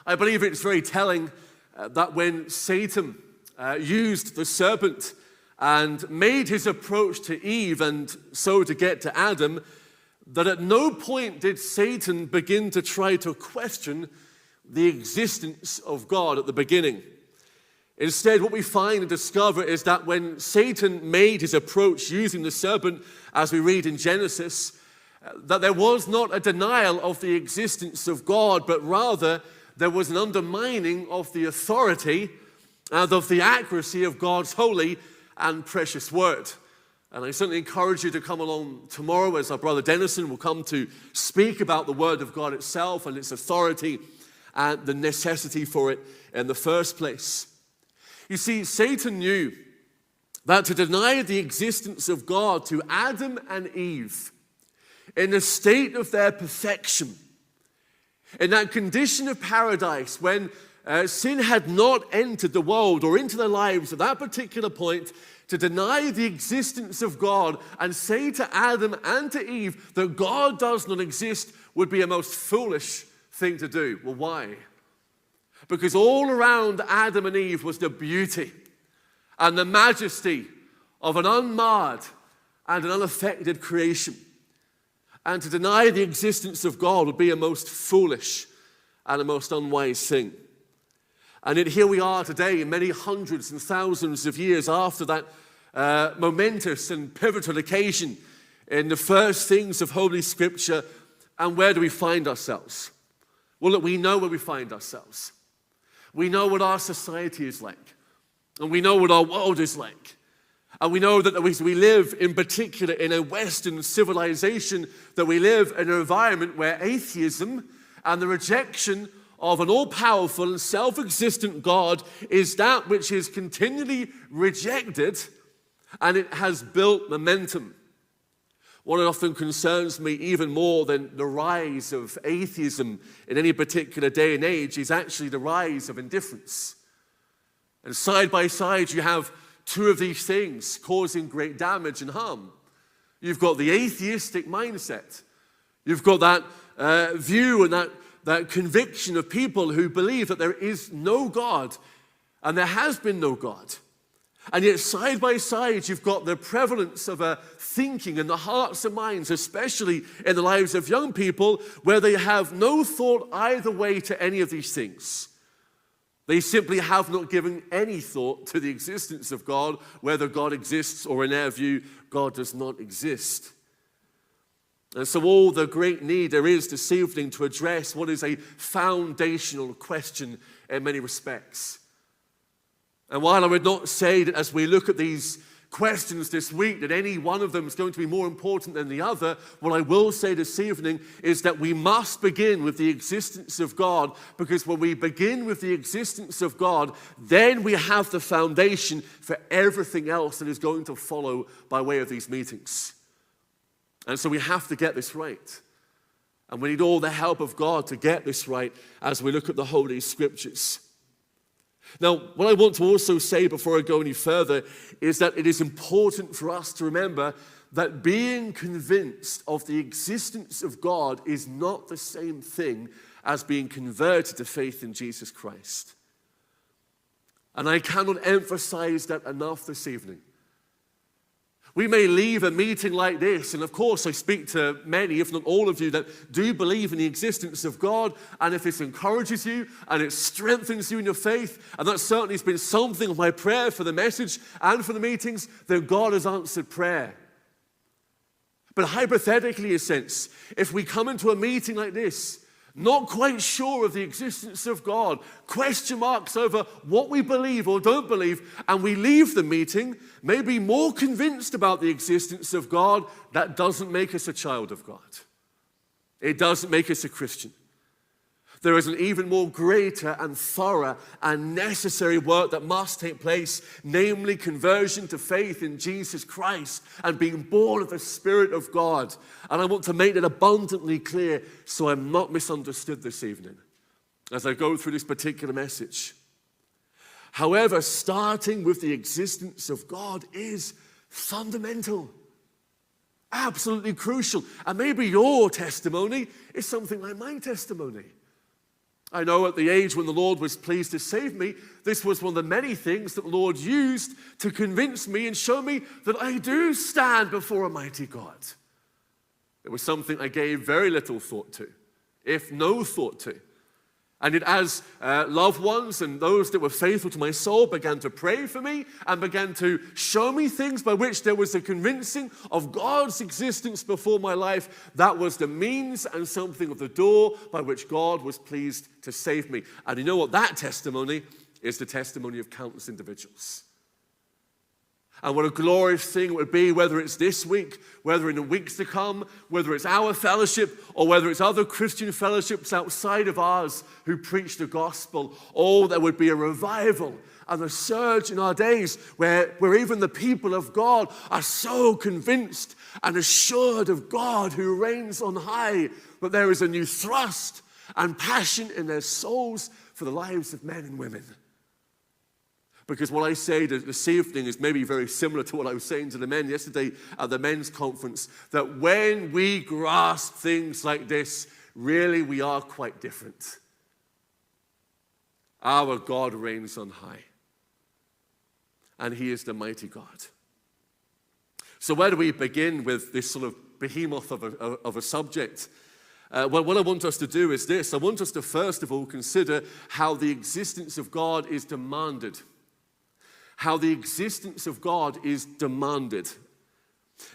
I believe it's very telling that when Satan used the serpent and made his approach to Eve and so to get to Adam, that at no point did Satan begin to try to question the existence of God at the beginning. Instead, what we find and discover is that when Satan made his approach using the serpent, as we read in Genesis, that there was not a denial of the existence of God, but rather there was an undermining of the authority and of the accuracy of God's holy and precious word. And I certainly encourage you to come along tomorrow as our brother Dennison will come to speak about the word of God itself and its authority and the necessity for it in the first place. You see, Satan knew that to deny the existence of God to Adam and Eve in the state of their perfection, in that condition of paradise when sin had not entered the world or into their lives at that particular point, to deny the existence of God and say to Adam and to Eve that God does not exist would be a most foolish thing to do. Well, why? Because all around Adam and Eve was the beauty and the majesty of an unmarred and an unaffected creation. And to deny the existence of God would be a most foolish and a most unwise thing. And yet here we are today, many hundreds and thousands of years after that momentous and pivotal occasion in the first things of Holy Scripture. And where do we find ourselves? Well, look, we know where we find ourselves. We know what our society is like. And we know what our world is like. And we know that we live in particular in a Western civilization, that we live in an environment where atheism and the rejection of an all-powerful and self-existent God is that which is continually rejected, and it has built momentum. What often concerns me even more than the rise of atheism in any particular day and age is actually the rise of indifference. And side by side you have two of these things causing great damage and harm. You've got the atheistic mindset. You've got that view and that conviction of people who believe that there is no God and there has been no God. And yet side by side you've got the prevalence of a thinking in the hearts and minds, especially in the lives of young people, where they have no thought either way to any of these things. They simply have not given any thought to the existence of God, whether God exists or in their view, God does not exist. And so all the great need there is this evening to address what is a foundational question in many respects. And while I would not say that as we look at these questions this week that any one of them is going to be more important than the other, what I will say this evening is that we must begin with the existence of God, because when we begin with the existence of God, then we have the foundation for everything else that is going to follow by way of these meetings. And so we have to get this right. And we need all the help of God to get this right as we look at the Holy Scriptures. Now, what I want to also say before I go any further is that it is important for us to remember that being convinced of the existence of God is not the same thing as being converted to faith in Jesus Christ. And I cannot emphasize that enough this evening. We may leave a meeting like this, and of course I speak to many, if not all of you, that do believe in the existence of God, and if this encourages you and it strengthens you in your faith, and that certainly has been something of my prayer for the message and for the meetings, that God has answered prayer. But hypothetically, in a sense, if we come into a meeting like this, not quite sure of the existence of God, question marks over what we believe or don't believe, and we leave the meeting maybe more convinced about the existence of God, that doesn't make us a child of God. It doesn't make us a Christian. There is an even more greater and thorough and necessary work that must take place, namely conversion to faith in Jesus Christ and being born of the Spirit of God. And I want to make that abundantly clear so I'm not misunderstood this evening as I go through this particular message. However, starting with the existence of God is fundamental, absolutely crucial. And maybe your testimony is something like my testimony. I know at the age when the Lord was pleased to save me, this was one of the many things that the Lord used to convince me and show me that I do stand before a mighty God. It was something I gave very little thought to, if no thought to. And as loved ones and those that were faithful to my soul began to pray for me and began to show me things by which there was a convincing of God's existence before my life, that was the means and something of the door by which God was pleased to save me. And you know what? That testimony is the testimony of countless individuals. And what a glorious thing it would be, whether it's this week, whether in the weeks to come, whether it's our fellowship, or whether it's other Christian fellowships outside of ours who preach the gospel. Oh, there would be a revival and a surge in our days where even the people of God are so convinced and assured of God who reigns on high, that there is a new thrust and passion in their souls for the lives of men and women. Because what I say this evening is maybe very similar to what I was saying to the men yesterday at the men's conference, that when we grasp things like this, really we are quite different. Our God reigns on high, and he is the mighty God. So where do we begin with this sort of behemoth of a subject? Well, what I want us to do is this. I want us to first of all consider how the existence of God is demanded. How the existence of God is demanded.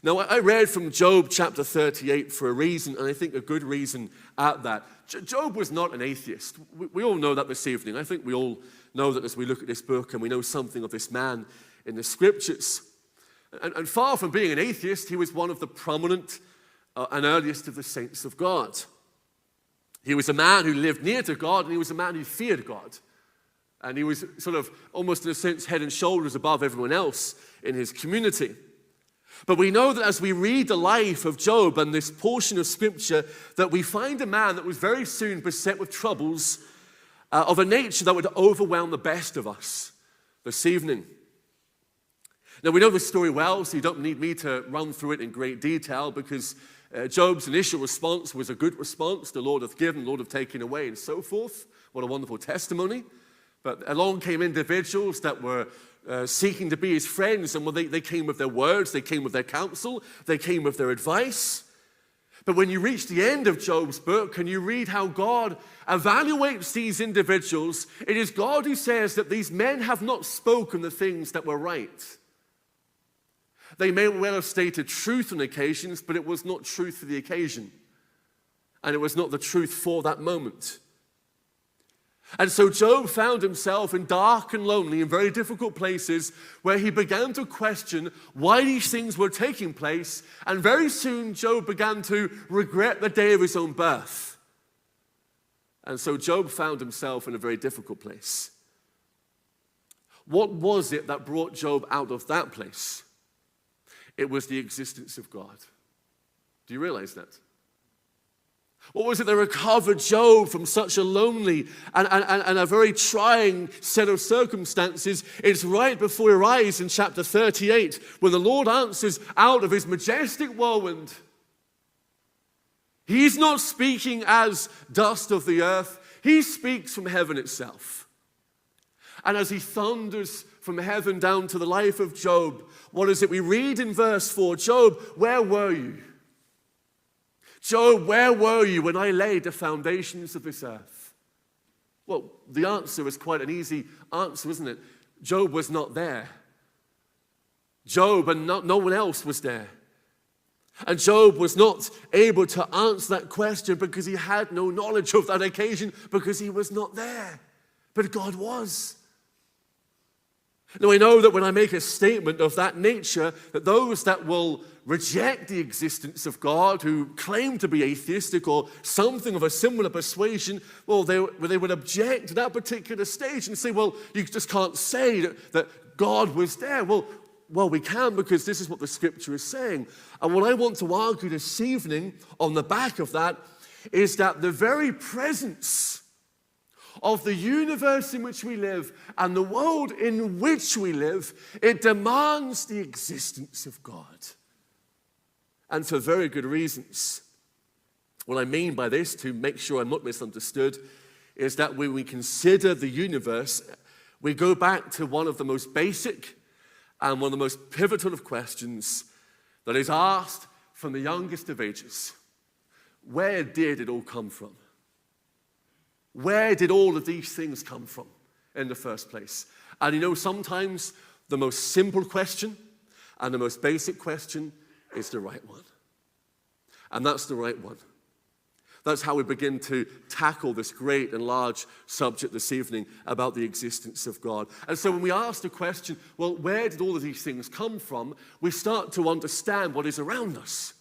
Now, I read from Job chapter 38 for a reason, and I think a good reason at that. Job was not an atheist. We all know that this evening. I think we all know that as we look at this book and we know something of this man in the scriptures. And far from being an atheist, he was one of the prominent and earliest of the saints of God. He was a man who lived near to God, and he was a man who feared God. And he was sort of almost in a sense head and shoulders above everyone else in his community. But we know that as we read the life of Job and this portion of scripture, that we find a man that was very soon beset with troubles of a nature that would overwhelm the best of us this evening. Now we know this story well, so you don't need me to run through it in great detail, because Job's initial response was a good response. The Lord hath given, the Lord hath taken away, and so forth. What a wonderful testimony. But along came individuals that were seeking to be his friends, and they came with their words, they came with their counsel, they came with their advice. But when you reach the end of Job's book and you read how God evaluates these individuals, it is God who says that these men have not spoken the things that were right. They may well have stated truth on occasions, but it was not truth for the occasion. And it was not the truth for that moment. And so Job found himself in dark and lonely and very difficult places where he began to question why these things were taking place. And very soon Job began to regret the day of his own birth. And so Job found himself in a very difficult place. What was it that brought Job out of that place? It was the existence of God. Do you realize that? What was it that recovered Job from such a lonely and a very trying set of circumstances? It's right before your eyes in chapter 38, when the Lord answers out of his majestic whirlwind. He's not speaking as dust of the earth. He speaks from heaven itself. And as he thunders from heaven down to the life of Job, what is it we read in verse 4? Job, where were you? Job, where were you when I laid the foundations of this earth? Well, the answer is quite an easy answer, isn't it? Job was not there. Job and no one else was there. And Job was not able to answer that question because he had no knowledge of that occasion, because he was not there. But God was. Now, I know that when I make a statement of that nature, that those that will reject the existence of God, who claim to be atheistic or something of a similar persuasion, well, they would object to that particular stage and say, well, you just can't say that God was there. Well, we can, because this is what the scripture is saying. And what I want to argue this evening on the back of that is that the very presence of the universe in which we live and the world in which we live, it demands the existence of God. And for very good reasons. What I mean by this, to make sure I'm not misunderstood, is that when we consider the universe, we go back to one of the most basic and one of the most pivotal of questions that is asked from the youngest of ages. Where did it all come from? Where did all of these things come from in the first place? And you know, sometimes the most simple question and the most basic question is the right one. And that's the right one. That's how we begin to tackle this great and large subject this evening about the existence of God. And so when we ask the question, well, where did all of these things come from? We start to understand what is around us.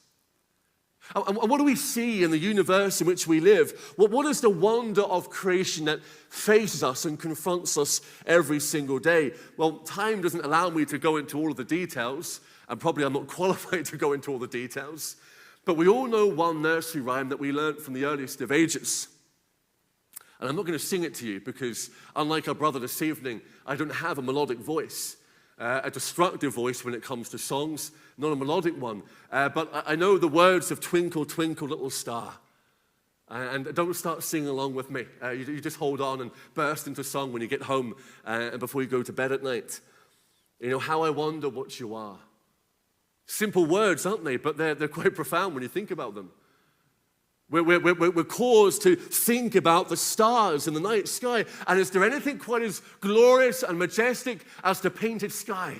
And what do we see in the universe in which we live? Well, what is the wonder of creation that faces us and confronts us every single day? Well, time doesn't allow me to go into all of the details, and probably I'm not qualified to go into all the details. But we all know one nursery rhyme that we learned from the earliest of ages. And I'm not going to sing it to you because, unlike our brother this evening, I don't have a melodic voice. A destructive voice when it comes to songs, not a melodic one. But I know the words of Twinkle, Twinkle, Little Star. And don't start singing along with me. You just hold on and burst into song when you get home and before you go to bed at night. You know, how I wonder what you are. Simple words, aren't they? But they're quite profound when you think about them. We're caused to think about the stars in the night sky. And is there anything quite as glorious and majestic as the painted sky?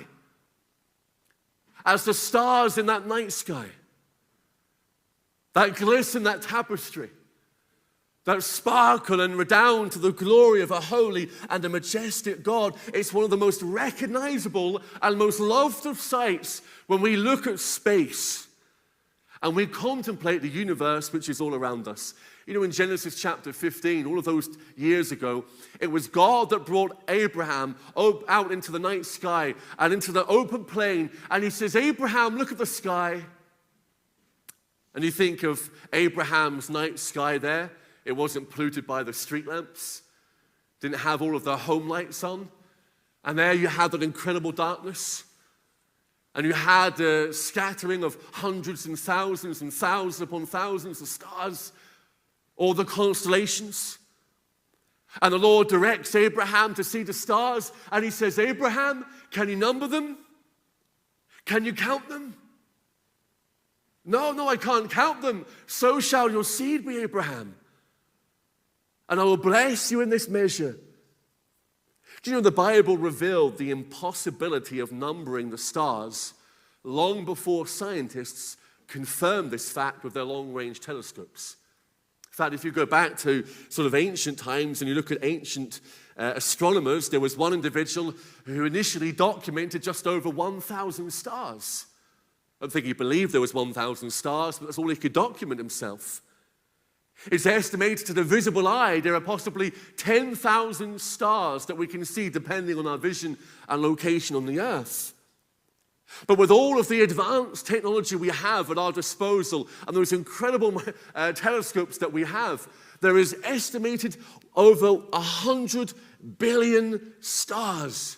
As the stars in that night sky? That glisten, that tapestry? That sparkle and redound to the glory of a holy and a majestic God. It's one of the most recognizable and most loved of sights when we look at space. And we contemplate the universe which is all around us. You know, in Genesis chapter 15, all of those years ago, it was God that brought Abraham out into the night sky and into the open plain. And he says, Abraham, look at the sky. And you think of Abraham's night sky there. It wasn't polluted by the street lamps. Didn't have all of the home lights on. And there you had that incredible darkness. And you had a scattering of hundreds and thousands upon thousands of stars, all the constellations. And the Lord directs Abraham to see the stars, and he says, Abraham, can you number them? Can you count them? No, I can't count them. So shall your seed be, Abraham. And I will bless you in this measure. Do you know the Bible revealed the impossibility of numbering the stars long before scientists confirmed this fact with their long-range telescopes? In fact, if you go back to sort of ancient times and you look at ancient astronomers, there was one individual who initially documented just over 1,000 stars. I don't think he believed there was 1,000 stars, but that's all he could document himself. It's estimated to the visible eye there are possibly 10,000 stars that we can see depending on our vision and location on the earth. But with all of the advanced technology we have at our disposal and those incredible telescopes that we have, there is estimated over 100 billion stars.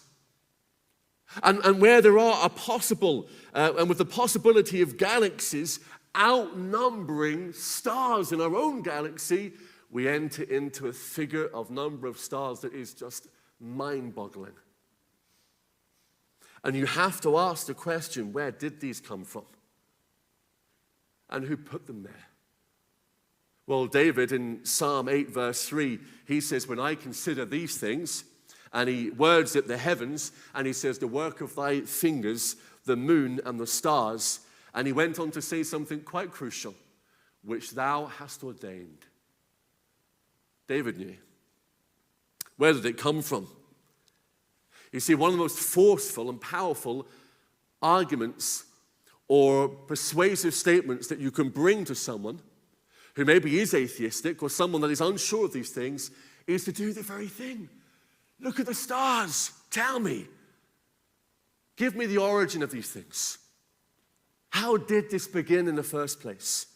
And where there are a possible, and with the possibility of galaxies outnumbering stars in our own galaxy, we enter into a figure of number of stars that is just mind-boggling. And you have to ask the question, where did these come from? And who put them there? Well, David in Psalm 8 verse 3, he says, when I consider these things, and he words at the heavens, and he says, the work of thy fingers, the moon and the stars. And he went on to say something quite crucial, which thou hast ordained. David knew. Where did it come from? You see, one of the most forceful and powerful arguments or persuasive statements that you can bring to someone who maybe is atheistic or someone that is unsure of these things is to do the very thing. Look at the stars. Tell me. Give me the origin of these things. How did this begin in the first place?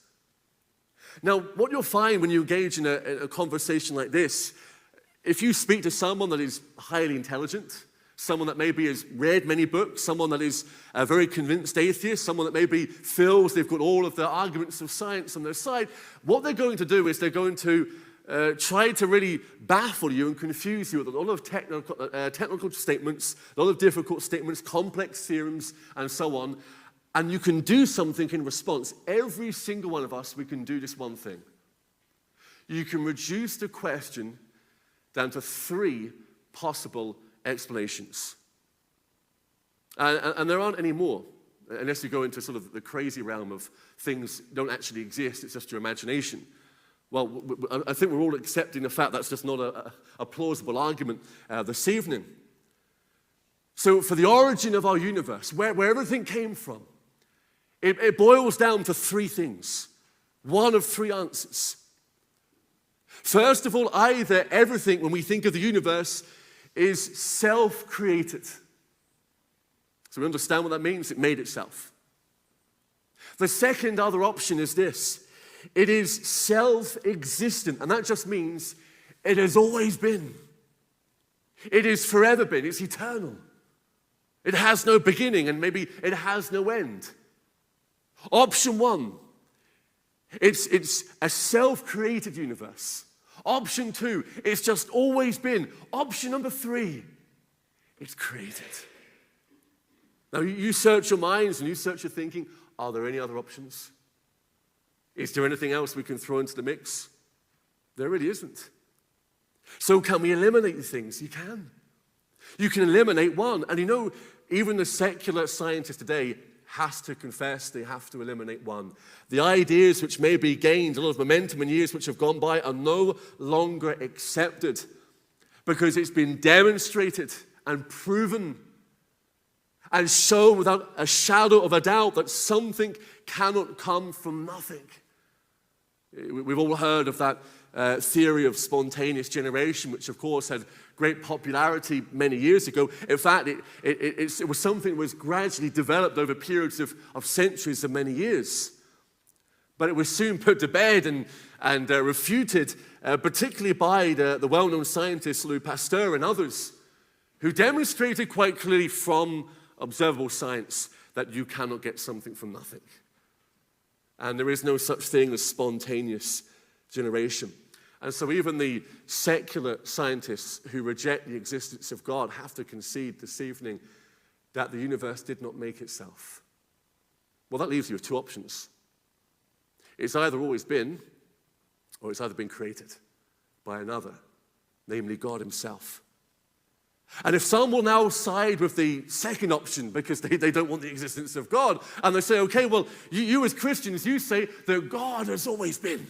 Now, what you'll find when you engage in a conversation like this, if you speak to someone that is highly intelligent, someone that maybe has read many books, someone that is a very convinced atheist, someone that maybe feels they've got all of the arguments of science on their side, what they're going to do is they're going to try to really baffle you and confuse you with a lot of technical statements, a lot of difficult statements, complex theorems, and so on. And you can do something in response. Every single one of us, we can do this one thing. You can reduce the question down to 3 possible explanations. And there aren't any more, unless you go into sort of the crazy realm of things don't actually exist, it's just your imagination. Well, I think we're all accepting the fact that's just not a plausible argument this evening. So for the origin of our universe, where everything came from, it boils down to 3 things. One of 3 answers. First of all, either everything, when we think of the universe, is self-created. So we understand what that means. It made itself. The second other option is this. It is self-existent, and that just means it has always been. It has forever been. It's eternal. It has no beginning, and maybe it has no end. Option 1, it's a self-created universe. Option 2, it's just always been. Option number 3, it's created. Now, you search your minds and you search your thinking. Are there any other options? Is there anything else we can throw into the mix? There really isn't. So can we eliminate things? You can. You can eliminate one. And you know, even the secular scientist today has to confess they have to eliminate one. The ideas which may be gained a lot of momentum in years which have gone by are no longer accepted because it's been demonstrated and proven and shown without a shadow of a doubt that something cannot come from nothing. We've all heard of that theory of spontaneous generation, which of course had great popularity many years ago. In fact, it was something that was gradually developed over periods of centuries and many years. But it was soon put to bed and refuted, particularly by the well-known scientist Louis Pasteur and others, who demonstrated quite clearly from observable science that you cannot get something from nothing. And there is no such thing as spontaneous generation. And so even the secular scientists who reject the existence of God have to concede this evening that the universe did not make itself. Well, that leaves you with 2 options. It's either always been, or it's either been created by another, namely God himself. And if some will now side with the second option because they don't want the existence of God, and they say, okay, well, you as Christians, you say that God has always been.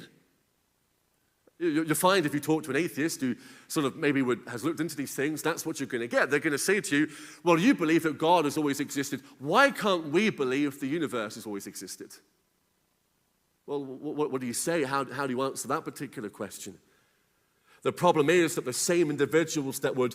You'll find if you talk to an atheist who sort of maybe has looked into these things, that's what you're going to get. They're going to say to you, well, you believe that God has always existed. Why can't we believe the universe has always existed? Well, what do you say? How do you answer that particular question? The problem is that the same individuals that would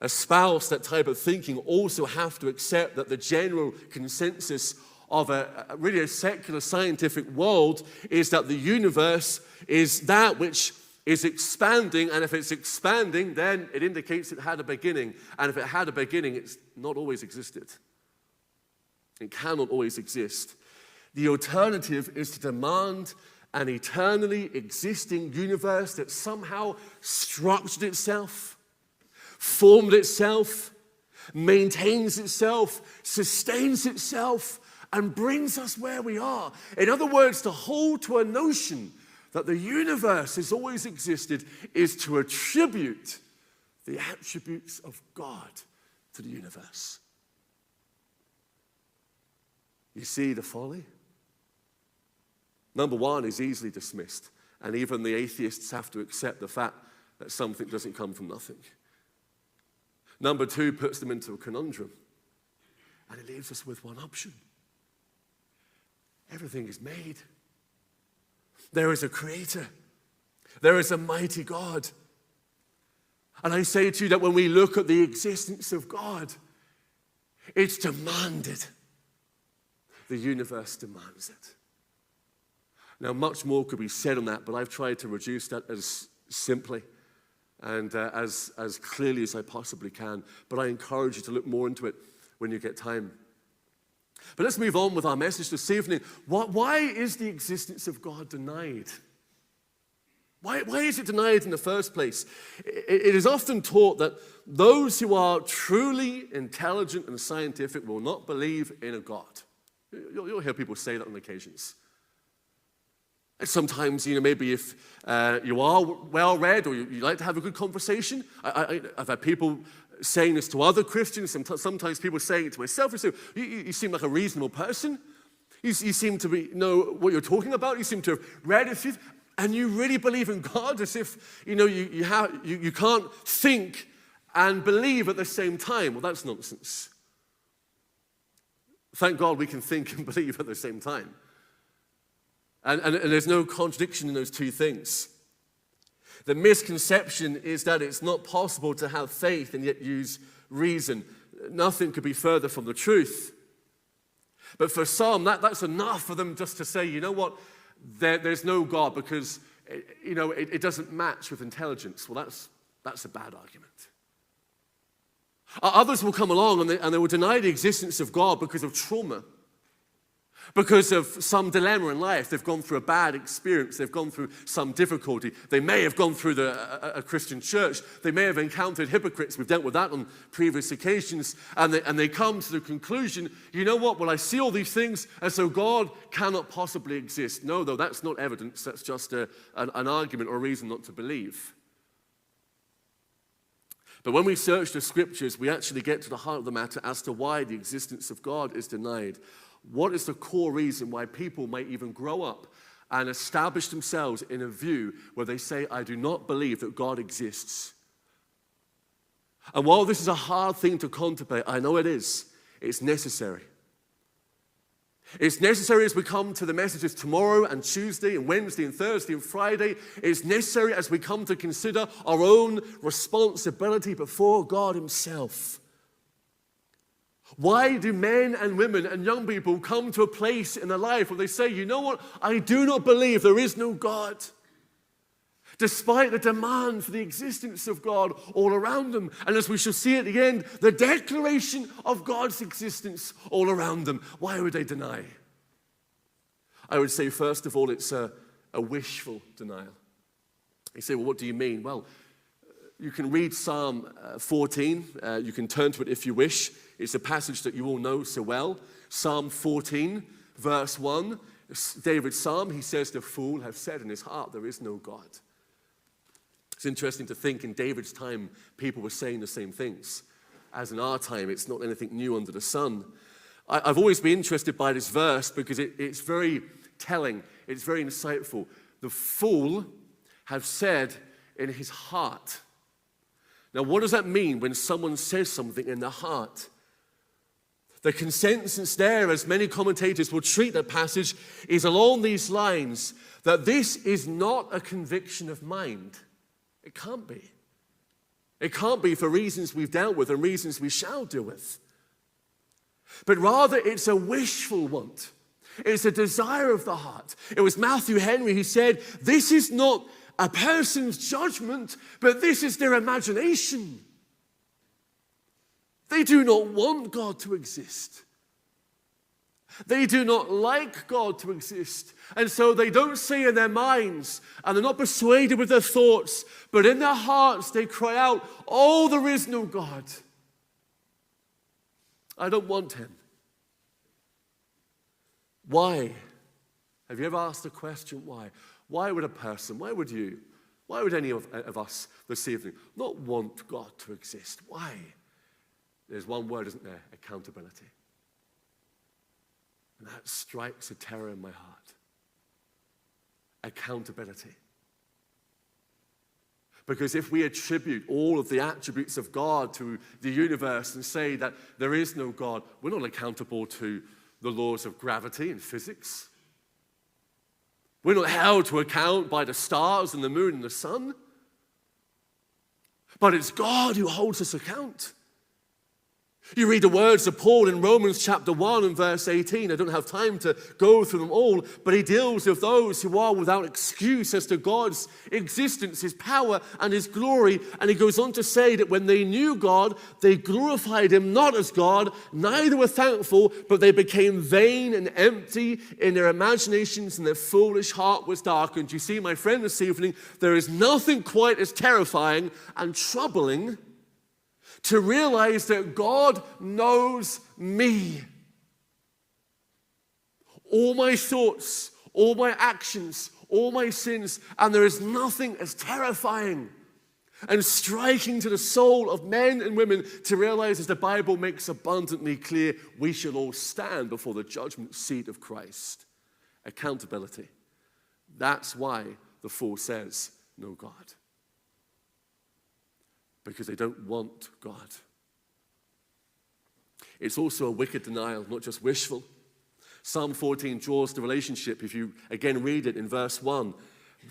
espouse that type of thinking also have to accept that the general consensus of a secular scientific world is that the universe is that which is expanding, and if it's expanding, then it indicates it had a beginning. And if it had a beginning, it's not always existed. It cannot always exist. The alternative is to demand an eternally existing universe that somehow structured itself, formed itself, maintains itself, sustains itself, and brings us where we are. In other words, to hold to a notion that the universe has always existed is to attribute the attributes of God to the universe. You see the folly? Number 1 is easily dismissed, and even the atheists have to accept the fact that something doesn't come from nothing. Number 2 puts them into a conundrum, and it leaves us with one option. Everything is made. There is a creator. There is a mighty God. And I say to you that when we look at the existence of God, it's demanded. The universe demands it. Now, much more could be said on that, but I've tried to reduce that as simply and as clearly as I possibly can. But I encourage you to look more into it when you get time. But let's move on with our message this evening. Why is the existence of God denied? Why is it denied in the first place? It is often taught that those who are truly intelligent and scientific will not believe in a God. You'll hear people say that on occasions. And sometimes, maybe if you are well-read or you like to have a good conversation, I've had people saying this to other Christians, sometimes people saying it to myself, and say, you seem like a reasonable person. You seem to know what you're talking about. You seem to have read it. And you really believe in God as if, you can't think and believe at the same time. Well, that's nonsense. Thank God we can think and believe at the same time. And there's no contradiction in those two things. The misconception is that it's not possible to have faith and yet use reason. Nothing could be further from the truth. But for some, that's enough for them just to say, you know what? There's no God because, it doesn't match with intelligence. Well, that's a bad argument. Others will come along and they will deny the existence of God because of trauma, because of some dilemma in life. They've gone through a bad experience. They've gone through some difficulty. They may have gone through a Christian church. They may have encountered hypocrites. We've dealt with that on previous occasions. And they come to the conclusion, you know what? Well, I see all these things, and so God cannot possibly exist. No, though, that's not evidence. That's just an argument or a reason not to believe. But when we search the scriptures, we actually get to the heart of the matter as to why the existence of God is denied. What is the core reason why people might even grow up and establish themselves in a view where they say, I do not believe that God exists? And while this is a hard thing to contemplate, I know it is, it's necessary. It's necessary as we come to the messages tomorrow and Tuesday and Wednesday and Thursday and Friday. It's necessary as we come to consider our own responsibility before God Himself. Why do men and women and young people come to a place in their life where they say, you know what, I do not believe there is no God, despite the demand for the existence of God all around them? And as we shall see at the end, the declaration of God's existence all around them. Why would they deny? I would say, first of all, it's a wishful denial. You say, well, what do you mean? Well, you can read Psalm 14. You can turn to it if you wish. It's a passage that you all know so well. Psalm 14, verse 1. David's psalm, he says, the fool has said in his heart, there is no God. It's interesting to think in David's time, people were saying the same things. As in our time, it's not anything new under the sun. I've always been interested by this verse because it's very telling. It's very insightful. The fool has said in his heart. Now, what does that mean when someone says something in their heart? The consensus there, as many commentators will treat that passage, is along these lines, that this is not a conviction of mind. It can't be. It can't be for reasons we've dealt with and reasons we shall deal with. But rather, it's a wishful want. It's a desire of the heart. It was Matthew Henry who said, this is not a person's judgment, but this is their imagination. They do not want God to exist. They do not like God to exist. And so they don't say in their minds, and they're not persuaded with their thoughts, but in their hearts they cry out, oh, there is no God. I don't want Him. Why? Have you ever asked the question, why? Why would a person, why would you, why would any of us this evening not want God to exist? Why? There's one word, isn't there? Accountability. And that strikes a terror in my heart. Accountability. Because if we attribute all of the attributes of God to the universe and say that there is no God, we're not accountable to the laws of gravity and physics. We're not held to account by the stars and the moon and the sun. But it's God who holds us account. You read the words of Paul in Romans chapter 1 and verse 18. I don't have time to go through them all, but he deals with those who are without excuse as to God's existence, his power, and his glory. And he goes on to say that when they knew God, they glorified him not as God, neither were thankful, but they became vain and empty in their imaginations, and their foolish heart was darkened. You see, my friend, this evening, there is nothing quite as terrifying and troubling to realize that God knows me. All my thoughts, all my actions, all my sins, and there is nothing as terrifying and striking to the soul of men and women to realize, as the Bible makes abundantly clear, we shall all stand before the judgment seat of Christ. Accountability. That's why the fool says, no God. Because they don't want God. It's also a wicked denial, not just wishful. Psalm 14 draws the relationship. If you again read it in verse 1,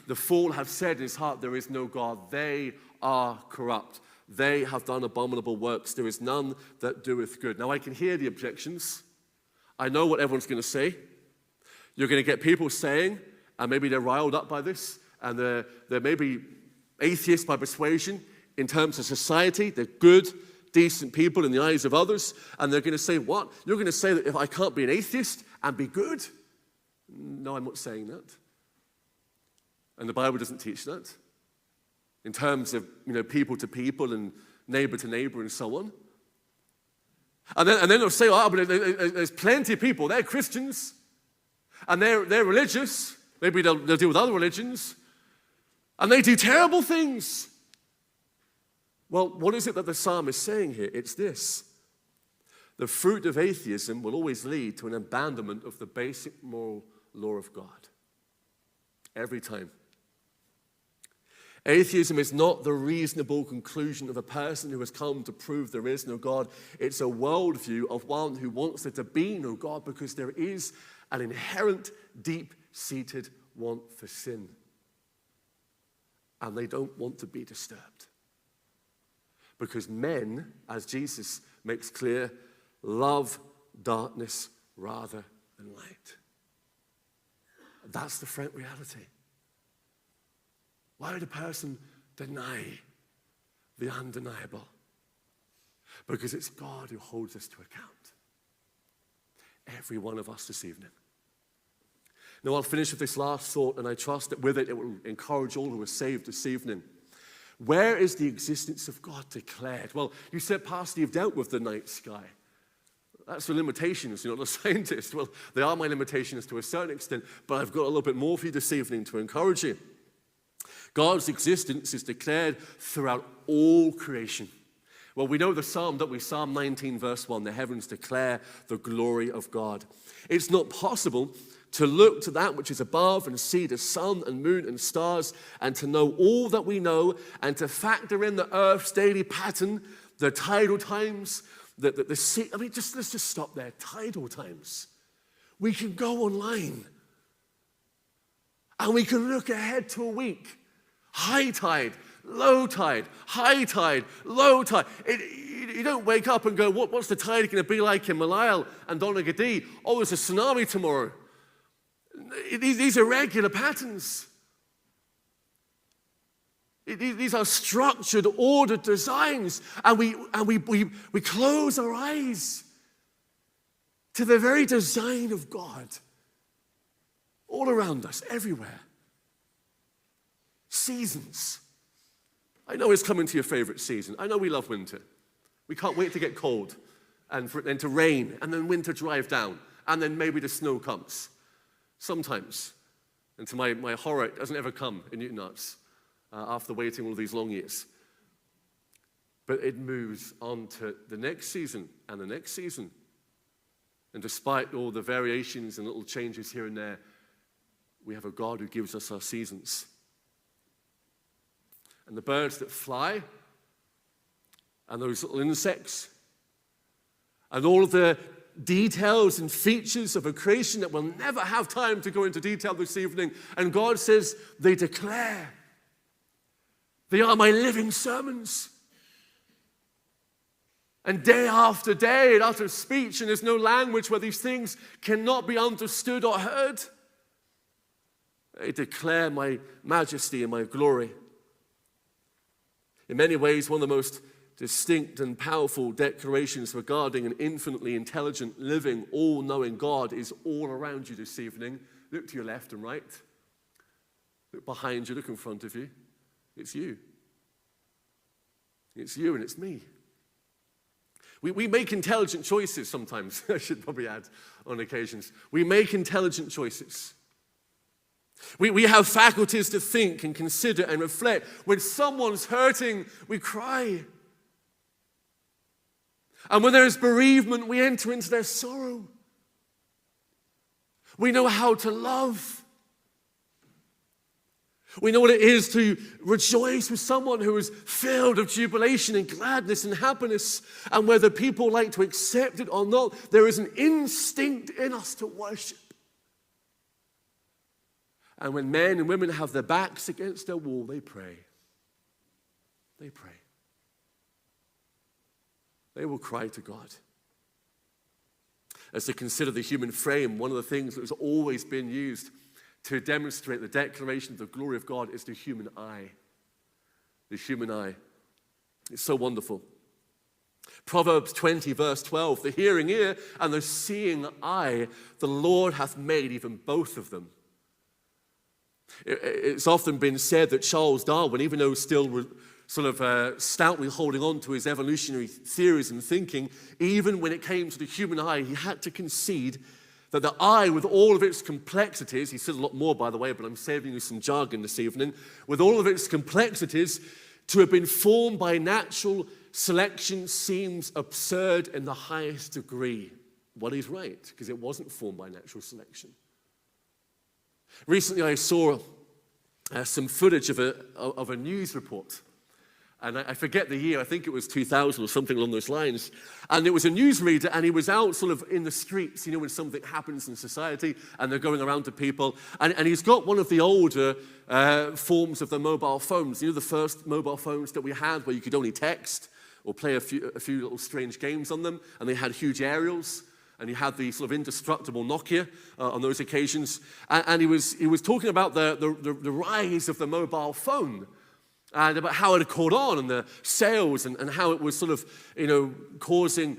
the fool have said in his heart, there is no God. They are corrupt. They have done abominable works. There is none that doeth good. Now I can hear the objections. I know what everyone's going to say. You're going to get people saying, and maybe they're riled up by this, and they're maybe atheists by persuasion. In terms of society, they're good, decent people in the eyes of others. And they're going to say, what? You're going to say that if I can't be an atheist and be good? No, I'm not saying that. And the Bible doesn't teach that. In terms of, people to people and neighbor to neighbor and so on. And then they'll say, but there's plenty of people, they're Christians. And they're religious. Maybe they'll deal with other religions. And they do terrible things. Well, what is it that the psalm is saying here? It's this. The fruit of atheism will always lead to an abandonment of the basic moral law of God. Every time. Atheism is not the reasonable conclusion of a person who has come to prove there is no God. It's a worldview of one who wants there to be no God because there is an inherent, deep-seated want for sin. And they don't want to be disturbed. Because men, as Jesus makes clear, love darkness rather than light. That's the frank reality. Why would a person deny the undeniable? Because it's God who holds us to account. Every one of us this evening. Now I'll finish with this last thought, and I trust that with it, it will encourage all who are saved this evening. Where is the existence of God declared? Well, you said, Pastor, you've dealt with the night sky. That's the limitations. You're not a scientist. Well, they are my limitations to a certain extent, but I've got a little bit more for you this evening to encourage you. God's existence is declared throughout all creation. Well, we know the psalm, don't we? Psalm 19, verse 1, the heavens declare the glory of God. It's not possible to look to that which is above and see the sun and moon and stars and to know all that we know and to factor in the earth's daily pattern, the tidal times, the sea. Let's just stop there. Tidal times. We can go online and we can look ahead to a week. High tide, low tide, high tide, low tide. You don't wake up and go, what's the tide going to be like in Malayal and Donagadee? Oh, there's a tsunami tomorrow. These are regular patterns. These are structured, ordered designs. And we close our eyes to the very design of God. All around us, everywhere. Seasons. I know it's coming to your favorite season. I know we love winter. We can't wait to get cold and for it then to rain and then winter drive down and then maybe the snow comes. Sometimes. And to my horror, it doesn't ever come in Newton Arts after waiting all these long years. But it moves on to the next season and the next season. And despite all the variations and little changes here and there, we have a God who gives us our seasons. And the birds that fly, and those little insects, and all of the details and features of a creation that we'll never have time to go into detail this evening. And God says, they declare, they are my living sermons. And day after day it utters speech, and there's no language where these things cannot be understood or heard. They declare my majesty and my glory. In many ways, one of the most distinct and powerful declarations regarding an infinitely intelligent, living, all-knowing God is all around you this evening. Look to your left and right. Look behind you, look in front of you. It's you. It's you and it's me. We make intelligent choices sometimes. I should probably add on occasions. We make intelligent choices. We have faculties to think and consider and reflect. When someone's hurting, we cry. And when there is bereavement, we enter into their sorrow. We know how to love. We know what it is to rejoice with someone who is filled of jubilation and gladness and happiness. And whether people like to accept it or not, there is an instinct in us to worship. And when men and women have their backs against their wall, they pray. They pray. They will cry to God. As they consider the human frame, one of the things that has always been used to demonstrate the declaration of the glory of God is the human eye. The human eye. It's so wonderful. Proverbs 20, verse 12, the hearing ear and the seeing eye, the Lord hath made even both of them. It's often been said that Charles Darwin, even though still sort of stoutly holding on to his evolutionary theories and thinking, even when it came to the human eye, he had to concede that the eye, with all of its complexities, he said a lot more, by the way, but I'm saving you some jargon this evening, with all of its complexities, to have been formed by natural selection seems absurd in the highest degree. Well, he's right, because it wasn't formed by natural selection. Recently, I saw some footage of a news report. And I forget the year, I think it was 2000 or something along those lines. And it was a newsreader, and he was out sort of in the streets, you know, when something happens in society, and they're going around to people. And he's got one of the older forms of the mobile phones. You know, the first mobile phones that we had where you could only text or play a few little strange games on them, and they had huge aerials. And he had the sort of indestructible Nokia on those occasions. And he was talking about the rise of the mobile phone and about how it had caught on and the sales and how it was sort of, causing,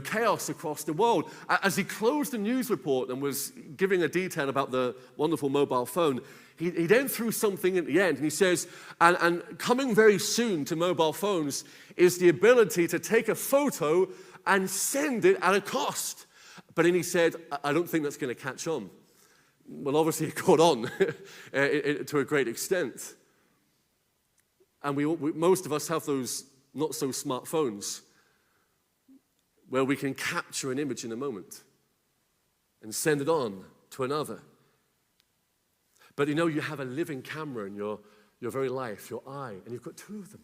chaos across the world. As he closed the news report and was giving a detail about the wonderful mobile phone, he then threw something at the end, and he says, and coming very soon to mobile phones is the ability to take a photo and send it at a cost. But then he said, I don't think that's going to catch on. Well, obviously it caught on to a great extent. And most of us have those not-so-smart phones where we can capture an image in a moment and send it on to another. But you have a living camera in your very life, your eye, and you've got two of them.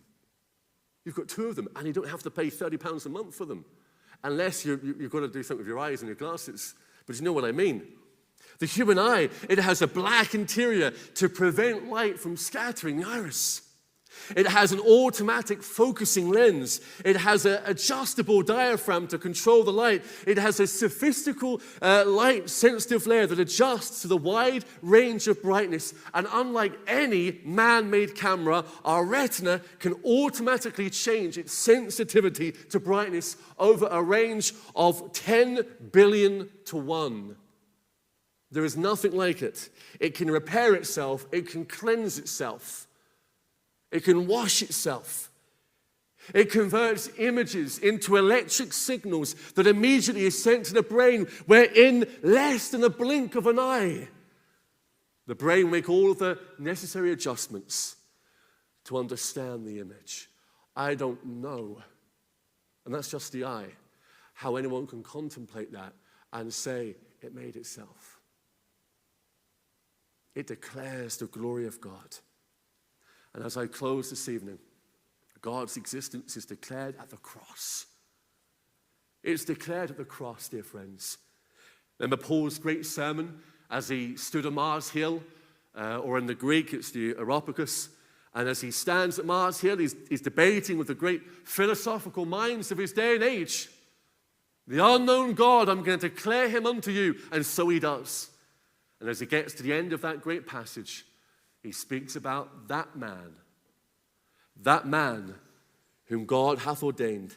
You've got two of them, and you don't have to pay £30 a month for them. Unless you've got to do something with your eyes and your glasses. But you know what I mean. The human eye, it has a black interior to prevent light from scattering the iris. It has an automatic focusing lens. It has an adjustable diaphragm to control the light. It has a sophistical light-sensitive layer that adjusts to the wide range of brightness. And unlike any man-made camera, our retina can automatically change its sensitivity to brightness over a range of 10 billion to 1. There is nothing like it. It can repair itself. It can cleanse itself. It can wash itself. It converts images into electric signals that immediately is sent to the brain, where in less than a blink of an eye, the brain will make all of the necessary adjustments to understand the image. I don't know, and that's just the eye, how anyone can contemplate that and say it made itself. It declares the glory of God. And as I close this evening, God's existence is declared at the cross. It's declared at the cross, dear friends. Remember Paul's great sermon as he stood on Mars Hill, or in the Greek, it's the Areopagus, And as he stands at Mars Hill, he's debating with the great philosophical minds of his day and age. The unknown God, I'm going to declare him unto you. And so he does. And as he gets to the end of that great passage, he speaks about that man whom God hath ordained.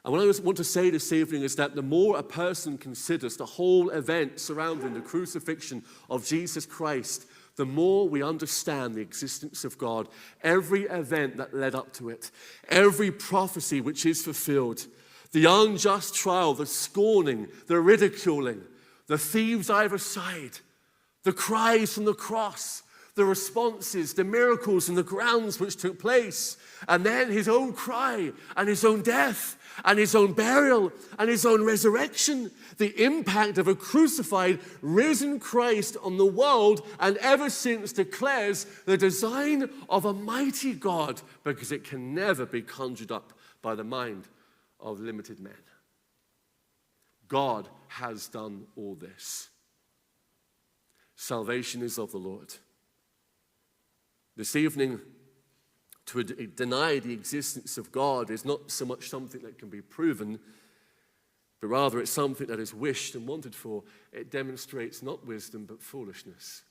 And what I want to say this evening is that the more a person considers the whole event surrounding the crucifixion of Jesus Christ, the more we understand the existence of God. Every event that led up to it, every prophecy which is fulfilled, the unjust trial, the scorning, the ridiculing, the thieves either side, the cries from the cross, the responses, the miracles and the grounds which took place, and then his own cry and his own death and his own burial and his own resurrection, the impact of a crucified, risen Christ on the world, and ever since declares the design of a mighty God, because it can never be conjured up by the mind of limited men. God has done all this. Salvation is of the Lord. This evening, to deny the existence of God is not so much something that can be proven, but rather it's something that is wished and wanted for. It demonstrates not wisdom, but foolishness.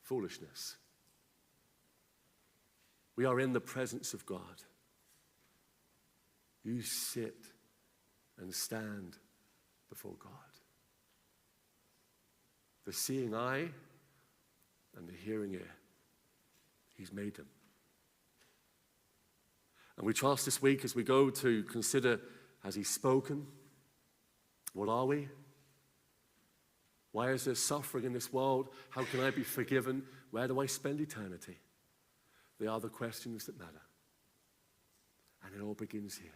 Foolishness. We are in the presence of God. You sit and stand before God. The seeing eye and the hearing ear. He's made them. And we trust this week as we go to consider, has he spoken? What are we? Why is there suffering in this world? How can I be forgiven? Where do I spend eternity? They are the questions that matter. And it all begins here.